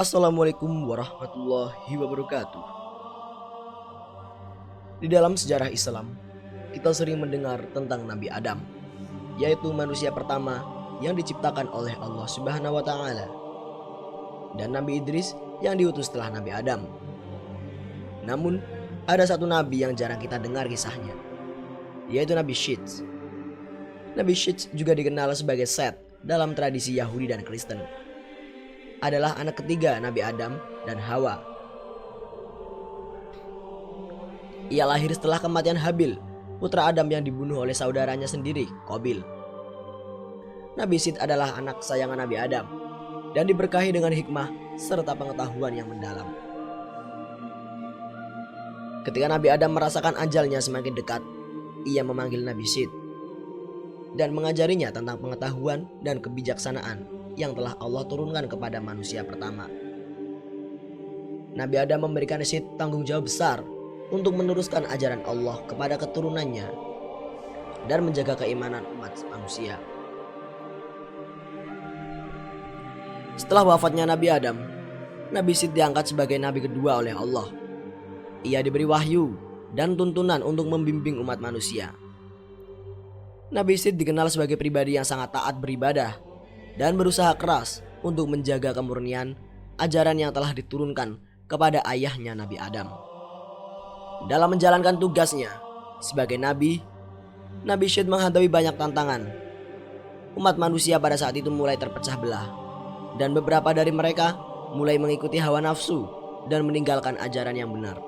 Assalamualaikum warahmatullahi wabarakatuh. Di dalam sejarah Islam, kita sering mendengar tentang Nabi Adam, yaitu manusia pertama yang diciptakan oleh Allah Subhanahu wa taala, dan Nabi Idris yang diutus setelah Nabi Adam. Namun, ada satu nabi yang jarang kita dengar kisahnya, yaitu Nabi Syith. Nabi Syith juga dikenal sebagai Seth dalam tradisi Yahudi dan Kristen. Adalah anak ketiga Nabi Adam dan Hawa. Ia lahir setelah kematian Habil, putra Adam yang dibunuh oleh saudaranya sendiri, Qabil. Nabi Syith adalah anak kesayangan Nabi Adam dan diberkahi dengan hikmah serta pengetahuan yang mendalam. Ketika Nabi Adam merasakan ajalnya semakin dekat, ia memanggil Nabi Syith dan mengajarinya tentang pengetahuan dan kebijaksanaan yang telah Allah turunkan kepada manusia pertama. Nabi Adam memberikan Syith tanggung jawab besar untuk meneruskan ajaran Allah kepada keturunannya dan menjaga keimanan umat manusia. Setelah wafatnya Nabi Adam, Nabi Syith diangkat sebagai nabi kedua oleh Allah. Ia diberi wahyu dan tuntunan untuk membimbing umat manusia. Nabi Syith dikenal sebagai pribadi yang sangat taat beribadah dan berusaha keras untuk menjaga kemurnian ajaran yang telah diturunkan kepada ayahnya Nabi Adam. Dalam menjalankan tugasnya sebagai nabi, Nabi Syith menghadapi banyak tantangan. Umat manusia pada saat itu mulai terpecah belah, dan beberapa dari mereka mulai mengikuti hawa nafsu dan meninggalkan ajaran yang benar.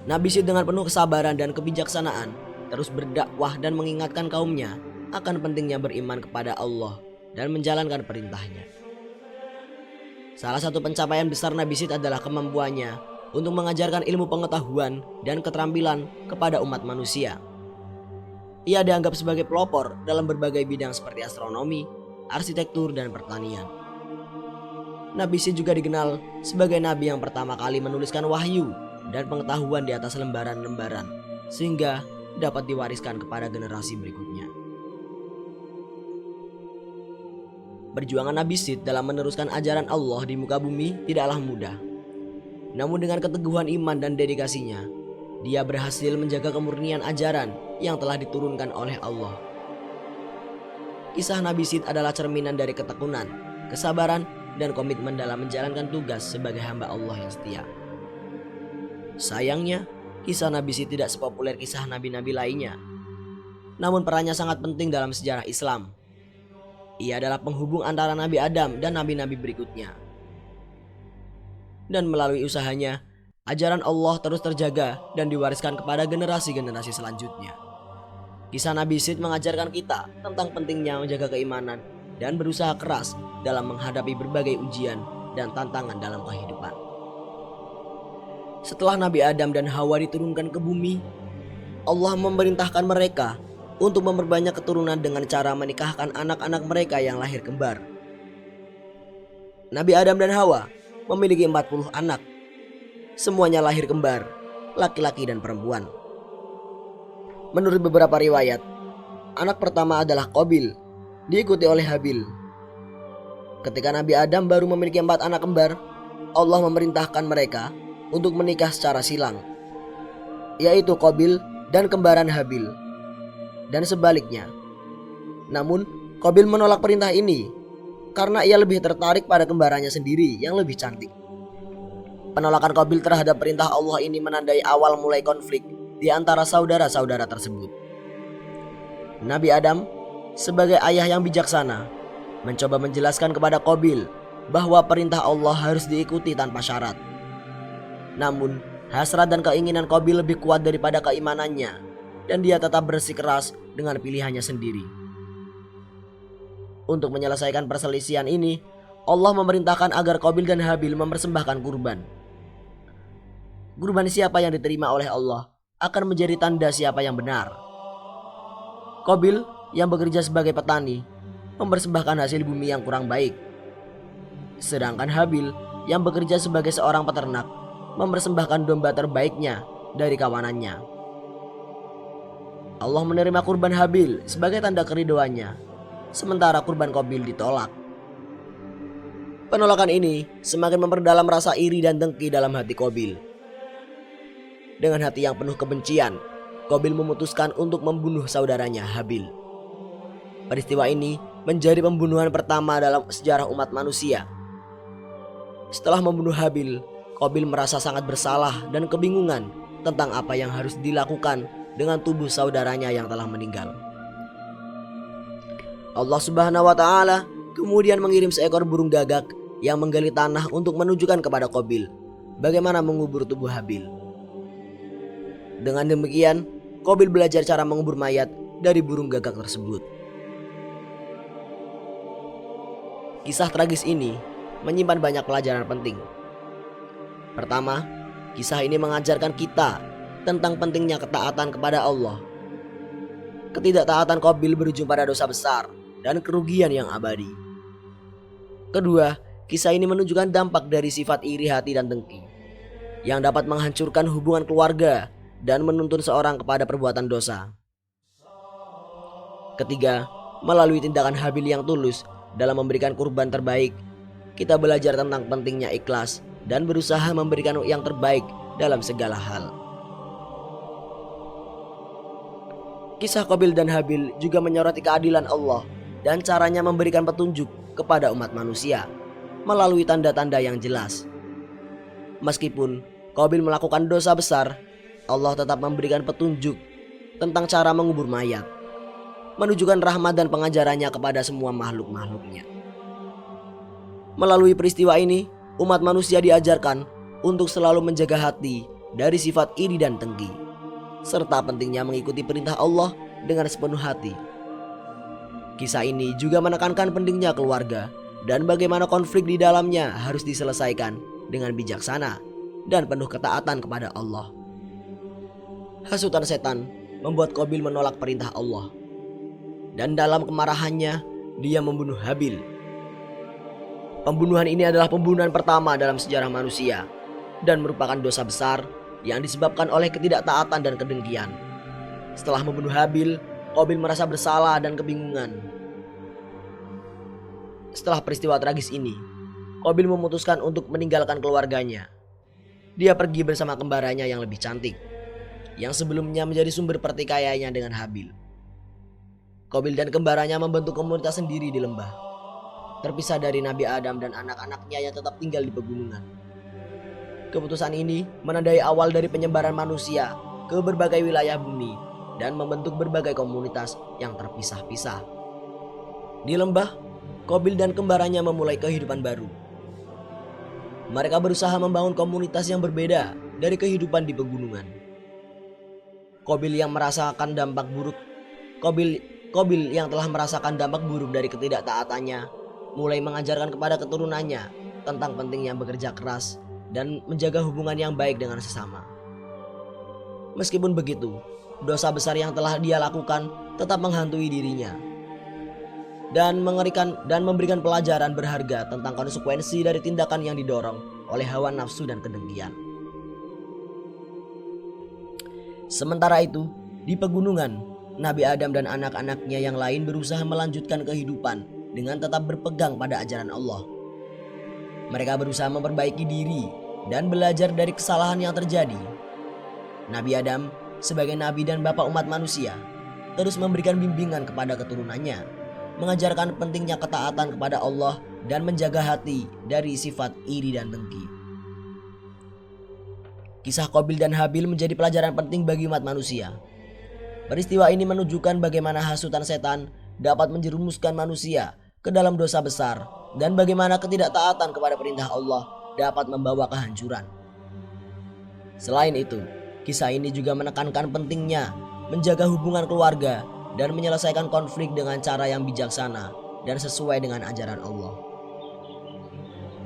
Nabi Syith dengan penuh kesabaran dan kebijaksanaan terus berdakwah dan mengingatkan kaumnya akan pentingnya beriman kepada Allah dan menjalankan perintahnya. Salah satu pencapaian besar Nabi Syith adalah kemampuannya untuk mengajarkan ilmu pengetahuan dan keterampilan kepada umat manusia. Ia dianggap sebagai pelopor dalam berbagai bidang seperti astronomi, arsitektur, dan pertanian. Nabi Syith juga dikenal sebagai nabi yang pertama kali menuliskan wahyu dan pengetahuan di atas lembaran-lembaran, sehingga dapat diwariskan kepada generasi berikutnya. Perjuangan Nabi Syith dalam meneruskan ajaran Allah di muka bumi tidaklah mudah. Namun dengan keteguhan iman dan dedikasinya, dia berhasil menjaga kemurnian ajaran yang telah diturunkan oleh Allah. Kisah Nabi Syith adalah cerminan dari ketekunan, kesabaran, dan komitmen dalam menjalankan tugas sebagai hamba Allah yang setia. Sayangnya, kisah Nabi Syith tidak sepopuler kisah nabi-nabi lainnya. Namun perannya sangat penting dalam sejarah Islam. Ia adalah penghubung antara Nabi Adam dan nabi-nabi berikutnya. Dan melalui usahanya, ajaran Allah terus terjaga dan diwariskan kepada generasi-generasi selanjutnya. Kisah Nabi Syith mengajarkan kita tentang pentingnya menjaga keimanan dan berusaha keras dalam menghadapi berbagai ujian dan tantangan dalam kehidupan. Setelah Nabi Adam dan Hawa diturunkan ke bumi, Allah memerintahkan mereka untuk memperbanyak keturunan dengan cara menikahkan anak-anak mereka yang lahir kembar. Nabi Adam dan Hawa memiliki 40 anak. Semuanya lahir kembar, laki-laki dan perempuan. Menurut beberapa riwayat, anak pertama adalah Qabil, diikuti oleh Habil. Ketika Nabi Adam baru memiliki 4 anak kembar, Allah memerintahkan mereka untuk menikah secara silang, yaitu Qabil dan kembaran Habil, dan sebaliknya. Namun, Qabil menolak perintah ini karena ia lebih tertarik pada kembarannya sendiri yang lebih cantik. Penolakan Qabil terhadap perintah Allah ini menandai awal mulai konflik di antara saudara-saudara tersebut. Nabi Adam sebagai ayah yang bijaksana mencoba menjelaskan kepada Qabil bahwa perintah Allah harus diikuti tanpa syarat. Namun, hasrat dan keinginan Qabil lebih kuat daripada keimanannya, dan dia tetap bersikeras dengan pilihannya sendiri. Untuk menyelesaikan perselisihan ini, Allah memerintahkan agar Qabil dan Habil mempersembahkan kurban. Kurban siapa yang diterima oleh Allah akan menjadi tanda siapa yang benar. Qabil yang bekerja sebagai petani mempersembahkan hasil bumi yang kurang baik, sedangkan Habil yang bekerja sebagai seorang peternak mempersembahkan domba terbaiknya dari kawanannya. Allah menerima kurban Habil sebagai tanda keridoannya, sementara kurban Qabil ditolak. Penolakan ini semakin memperdalam rasa iri dan dengki dalam hati Qabil. Dengan hati yang penuh kebencian, Qabil memutuskan untuk membunuh saudaranya Habil. Peristiwa ini menjadi pembunuhan pertama dalam sejarah umat manusia. Setelah membunuh Habil, Qabil merasa sangat bersalah dan kebingungan tentang apa yang harus dilakukan dengan tubuh saudaranya yang telah meninggal. Allah Subhanahu wa Ta'ala kemudian mengirim seekor burung gagak yang menggali tanah untuk menunjukkan kepada Qabil bagaimana mengubur tubuh Habil. Dengan demikian, Qabil belajar cara mengubur mayat dari burung gagak tersebut. Kisah tragis ini menyimpan banyak pelajaran penting. Pertama, kisah ini mengajarkan kita tentang pentingnya ketaatan kepada Allah. Ketidaktaatan Qabil berujung pada dosa besar dan kerugian yang abadi. Kedua, kisah ini menunjukkan dampak dari sifat iri hati dan dengki yang dapat menghancurkan hubungan keluarga dan menuntun seorang kepada perbuatan dosa. Ketiga, melalui tindakan Habil yang tulus dalam memberikan kurban terbaik, kita belajar tentang pentingnya ikhlas dan berusaha memberikan yang terbaik dalam segala hal. Kisah Qabil dan Habil juga menyoroti keadilan Allah dan caranya memberikan petunjuk kepada umat manusia melalui tanda-tanda yang jelas. Meskipun Qabil melakukan dosa besar, Allah tetap memberikan petunjuk tentang cara mengubur mayat, menunjukkan rahmat dan pengajarannya kepada semua makhluk-makhluknya. Melalui peristiwa ini, umat manusia diajarkan untuk selalu menjaga hati dari sifat iri dan dengki, serta pentingnya mengikuti perintah Allah dengan sepenuh hati. Kisah ini juga menekankan pentingnya keluarga dan bagaimana konflik di dalamnya harus diselesaikan dengan bijaksana dan penuh ketaatan kepada Allah. Hasutan setan membuat Qabil menolak perintah Allah, dan dalam kemarahannya dia membunuh Habil. Pembunuhan ini adalah pembunuhan pertama dalam sejarah manusia dan merupakan dosa besar yang disebabkan oleh ketidaktaatan dan kedengkian. Setelah membunuh Habil, Qabil merasa bersalah dan kebingungan. Setelah peristiwa tragis ini, Qabil memutuskan untuk meninggalkan keluarganya. Dia pergi bersama kembarannya yang lebih cantik, yang sebelumnya menjadi sumber pertikaiannya dengan Habil. Qabil dan kembarannya membentuk komunitas sendiri di lembah, terpisah dari Nabi Adam dan anak-anaknya yang tetap tinggal di pegunungan. Keputusan ini menandai awal dari penyebaran manusia ke berbagai wilayah bumi dan membentuk berbagai komunitas yang terpisah-pisah. Di lembah, Qabil dan kembarannya memulai kehidupan baru. Mereka berusaha membangun komunitas yang berbeda dari kehidupan di pegunungan. Qabil yang telah merasakan dampak buruk dari ketidaktaatannya mulai mengajarkan kepada keturunannya tentang pentingnya bekerja keras dan menjaga hubungan yang baik dengan sesama. Meskipun begitu, dosa besar yang telah dia lakukan tetap menghantui dirinya dan memberikan pelajaran berharga tentang konsekuensi dari tindakan yang didorong oleh hawa nafsu dan kedengkian. Sementara itu, di pegunungan, Nabi Adam dan anak-anaknya yang lain berusaha melanjutkan kehidupan dengan tetap berpegang pada ajaran Allah. Mereka berusaha memperbaiki diri dan belajar dari kesalahan yang terjadi. Nabi Adam sebagai nabi dan bapa umat manusia terus memberikan bimbingan kepada keturunannya, mengajarkan pentingnya ketaatan kepada Allah dan menjaga hati dari sifat iri dan dengki. Kisah Qabil dan Habil menjadi pelajaran penting bagi umat manusia. Peristiwa ini menunjukkan bagaimana hasutan setan dapat menjerumuskan manusia ke dalam dosa besar dan bagaimana ketidaktaatan kepada perintah Allah dapat membawa kehancuran. Selain itu, kisah ini juga menekankan pentingnya menjaga hubungan keluarga dan menyelesaikan konflik dengan cara yang bijaksana dan sesuai dengan ajaran Allah.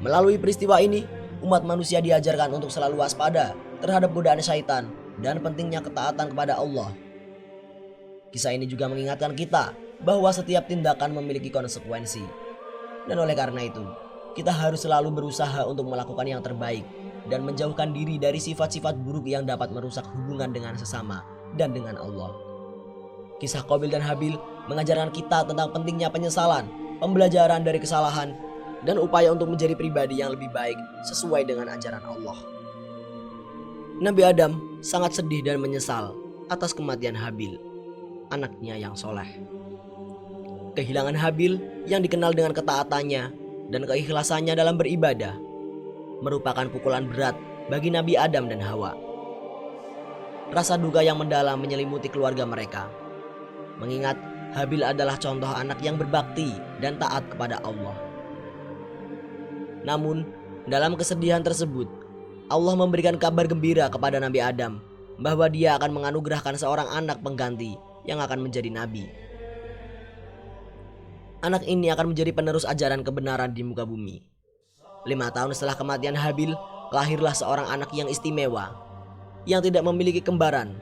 Melalui peristiwa ini, umat manusia diajarkan untuk selalu waspada terhadap godaan syaitan dan pentingnya ketaatan kepada Allah. Kisah ini juga mengingatkan kita bahwa setiap tindakan memiliki konsekuensi. Dan oleh karena itu, kita harus selalu berusaha untuk melakukan yang terbaik dan menjauhkan diri dari sifat-sifat buruk yang dapat merusak hubungan dengan sesama dan dengan Allah. Kisah Qabil dan Habil mengajarkan kita tentang pentingnya penyesalan, pembelajaran dari kesalahan, dan upaya untuk menjadi pribadi yang lebih baik sesuai dengan ajaran Allah. Nabi Adam sangat sedih dan menyesal atas kematian Habil, anaknya yang soleh. Kehilangan Habil yang dikenal dengan ketaatannya dan keikhlasannya dalam beribadah merupakan pukulan berat bagi Nabi Adam dan Hawa. Rasa duka yang mendalam menyelimuti keluarga mereka, mengingat Habil adalah contoh anak yang berbakti dan taat kepada Allah. Namun, dalam kesedihan tersebut, Allah memberikan kabar gembira kepada Nabi Adam bahwa Dia akan menganugerahkan seorang anak pengganti yang akan menjadi nabi. Anak ini akan menjadi penerus ajaran kebenaran di muka bumi. 5 tahun setelah kematian Habil, lahirlah seorang anak yang istimewa, yang tidak memiliki kembaran,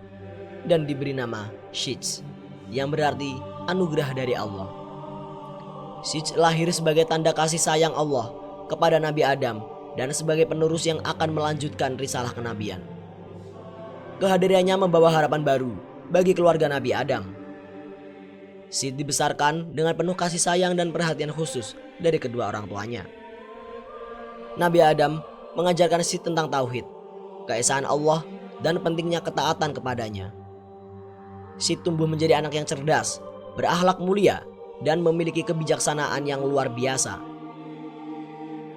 dan diberi nama Shits, yang berarti anugerah dari Allah. Shits lahir sebagai tanda kasih sayang Allah kepada Nabi Adam dan sebagai penerus yang akan melanjutkan risalah kenabian. Kehadirannya membawa harapan baru bagi keluarga Nabi Adam. Shits dibesarkan dengan penuh kasih sayang dan perhatian khusus dari kedua orang tuanya. Nabi Adam mengajarkan Shits tentang tauhid, keesaan Allah, dan pentingnya ketaatan kepadanya. Shits tumbuh menjadi anak yang cerdas, berakhlak mulia, dan memiliki kebijaksanaan yang luar biasa.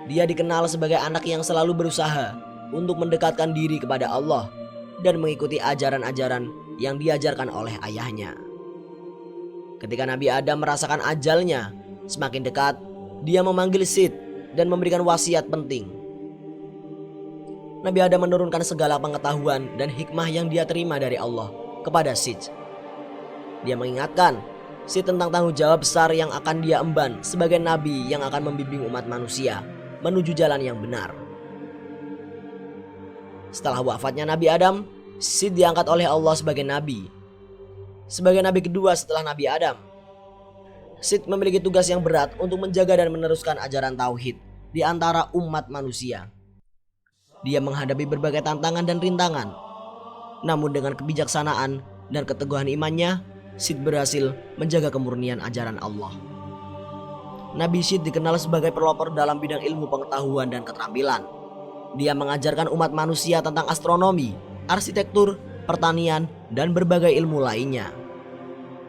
Dia dikenal sebagai anak yang selalu berusaha untuk mendekatkan diri kepada Allah dan mengikuti ajaran-ajaran yang diajarkan oleh ayahnya. Ketika Nabi Adam merasakan ajalnya semakin dekat, dia memanggil Shits dan memberikan wasiat penting. Nabi Adam menurunkan segala pengetahuan dan hikmah yang dia terima dari Allah kepada Shits. Dia mengingatkan Shits tentang tanggung jawab besar yang akan dia emban sebagai nabi yang akan membimbing umat manusia menuju jalan yang benar. Setelah wafatnya Nabi Adam, Shits diangkat oleh Allah sebagai nabi, sebagai nabi kedua setelah Nabi Adam. Shits memiliki tugas yang berat untuk menjaga dan meneruskan ajaran tauhid di antara umat manusia. Dia menghadapi berbagai tantangan dan rintangan. Namun dengan kebijaksanaan dan keteguhan imannya, Shits berhasil menjaga kemurnian ajaran Allah. Nabi Shits dikenal sebagai pelopor dalam bidang ilmu pengetahuan dan keterampilan. Dia mengajarkan umat manusia tentang astronomi, arsitektur, pertanian, dan berbagai ilmu lainnya.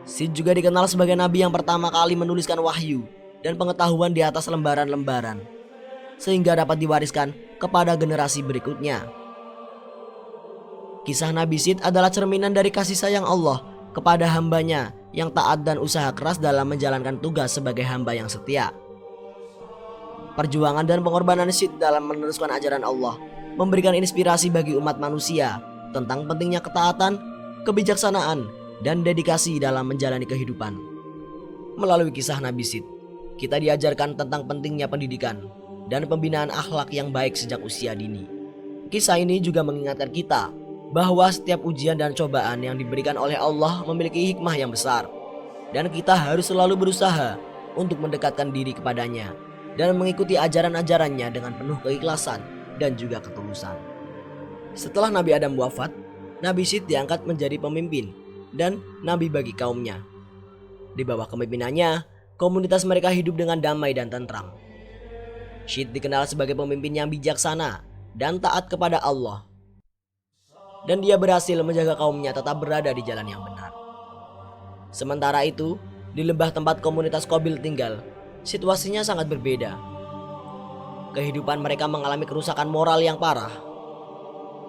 Shits juga dikenal sebagai nabi yang pertama kali menuliskan wahyu dan pengetahuan di atas lembaran-lembaran, sehingga dapat diwariskan kepada generasi berikutnya. Kisah Nabi Shits adalah cerminan dari kasih sayang Allah kepada hambanya yang taat dan usaha keras dalam menjalankan tugas sebagai hamba yang setia. Perjuangan dan pengorbanan Shits dalam meneruskan ajaran Allah memberikan inspirasi bagi umat manusia tentang pentingnya ketaatan, kebijaksanaan, dan dedikasi dalam menjalani kehidupan. Melalui kisah Nabi Shits, kita diajarkan tentang pentingnya pendidikan dan pembinaan akhlak yang baik sejak usia dini. Kisah ini juga mengingatkan kita bahwa setiap ujian dan cobaan yang diberikan oleh Allah memiliki hikmah yang besar, dan kita harus selalu berusaha untuk mendekatkan diri kepadanya dan mengikuti ajaran-ajarannya dengan penuh keikhlasan dan juga ketulusan. Setelah Nabi Adam wafat, Nabi Shits diangkat menjadi pemimpin dan nabi bagi kaumnya. Di bawah kepemimpinannya, komunitas mereka hidup dengan damai dan tentram. Shits dikenal sebagai pemimpin yang bijaksana dan taat kepada Allah, dan dia berhasil menjaga kaumnya tetap berada di jalan yang benar. Sementara itu, di lembah tempat komunitas Qabil tinggal, situasinya sangat berbeda. Kehidupan mereka mengalami kerusakan moral yang parah.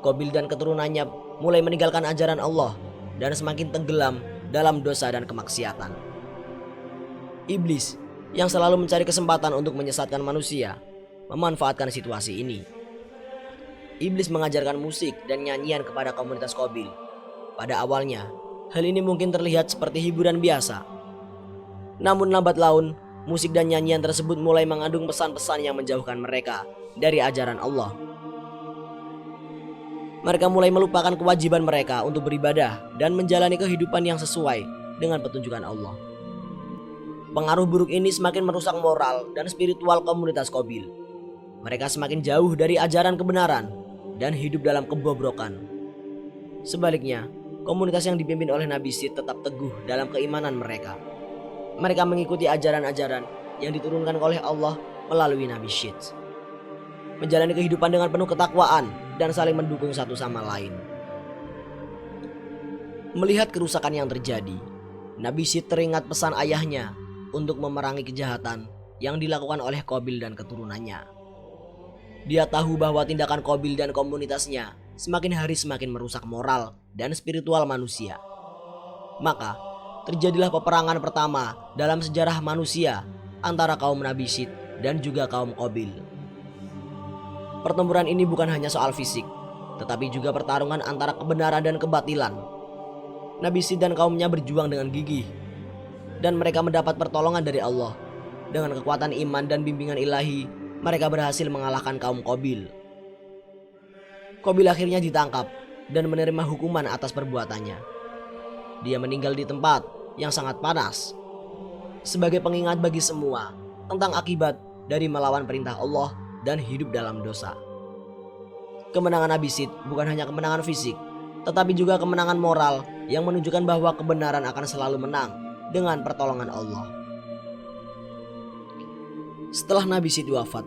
Qabil dan keturunannya mulai meninggalkan ajaran Allah dan semakin tenggelam dalam dosa dan kemaksiatan. Iblis yang selalu mencari kesempatan untuk menyesatkan manusia memanfaatkan situasi ini. Iblis mengajarkan musik dan nyanyian kepada komunitas Qabil. Pada awalnya, hal ini mungkin terlihat seperti hiburan biasa. Namun lambat laun, musik dan nyanyian tersebut mulai mengandung pesan-pesan yang menjauhkan mereka dari ajaran Allah. Mereka mulai melupakan kewajiban mereka untuk beribadah dan menjalani kehidupan yang sesuai dengan petunjukan Allah. Pengaruh buruk ini semakin merusak moral dan spiritual komunitas Qabil. Mereka semakin jauh dari ajaran kebenaran dan hidup dalam kebobrokan. Sebaliknya, komunitas yang dipimpin oleh Nabi Shits tetap teguh dalam keimanan mereka. Mereka mengikuti ajaran-ajaran yang diturunkan oleh Allah melalui Nabi Syed. Menjalani kehidupan dengan penuh ketakwaan dan saling mendukung satu sama lain. Melihat kerusakan yang terjadi, Nabi Syed teringat pesan ayahnya untuk memerangi kejahatan yang dilakukan oleh Qabil dan keturunannya. Dia tahu bahwa tindakan Qabil dan komunitasnya semakin hari semakin merusak moral dan spiritual manusia. Maka terjadilah peperangan pertama dalam sejarah manusia antara kaum Nabi Syed dan juga kaum Qabil. Pertempuran ini bukan hanya soal fisik, tetapi juga pertarungan antara kebenaran dan kebatilan. Nabi Syed dan kaumnya berjuang dengan gigih, dan mereka mendapat pertolongan dari Allah. Dengan kekuatan iman dan bimbingan ilahi, mereka berhasil mengalahkan kaum Qabil. Qabil akhirnya ditangkap dan menerima hukuman atas perbuatannya. Dia meninggal di tempat yang sangat panas, sebagai pengingat bagi semua tentang akibat dari melawan perintah Allah dan hidup dalam dosa. Kemenangan Nabi Syed bukan hanya kemenangan fisik, tetapi juga kemenangan moral yang menunjukkan bahwa kebenaran akan selalu menang dengan pertolongan Allah. Setelah Nabi Syed wafat,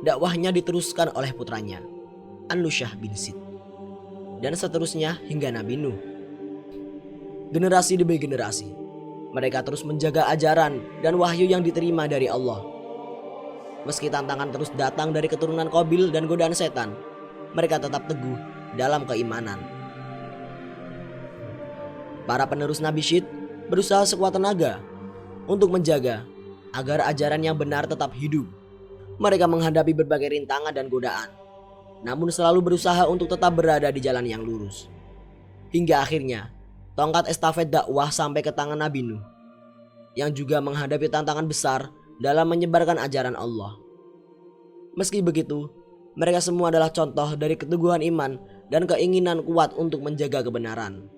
dakwahnya diteruskan oleh putranya, An-Nusyah bin Syed, dan seterusnya hingga Nabi Nuh. Generasi demi generasi, mereka terus menjaga ajaran dan wahyu yang diterima dari Allah. Meski tantangan terus datang dari keturunan Qabil dan godaan setan, mereka tetap teguh dalam keimanan. Para penerus Nabi Syed berusaha sekuat tenaga untuk menjaga agar ajaran yang benar tetap hidup. Mereka menghadapi berbagai rintangan dan godaan, namun selalu berusaha untuk tetap berada di jalan yang lurus. Hingga akhirnya tongkat estafet dakwah sampai ke tangan Nabi Nuh, yang juga menghadapi tantangan besar dalam menyebarkan ajaran Allah. Meski begitu, mereka semua adalah contoh dari keteguhan iman dan keinginan kuat untuk menjaga kebenaran.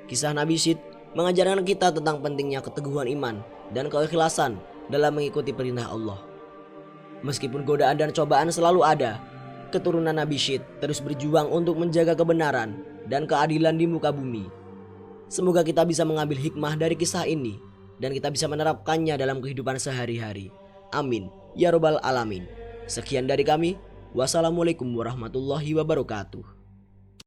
Kisah Nabi Syed mengajarkan kita tentang pentingnya keteguhan iman dan keikhlasan dalam mengikuti perintah Allah. Meskipun godaan dan cobaan selalu ada, keturunan Nabi Syed terus berjuang untuk menjaga kebenaran dan keadilan di muka bumi. Semoga kita bisa mengambil hikmah dari kisah ini dan kita bisa menerapkannya dalam kehidupan sehari-hari. Amin ya robbal alamin. Sekian dari kami. Wassalamualaikum warahmatullahi wabarakatuh.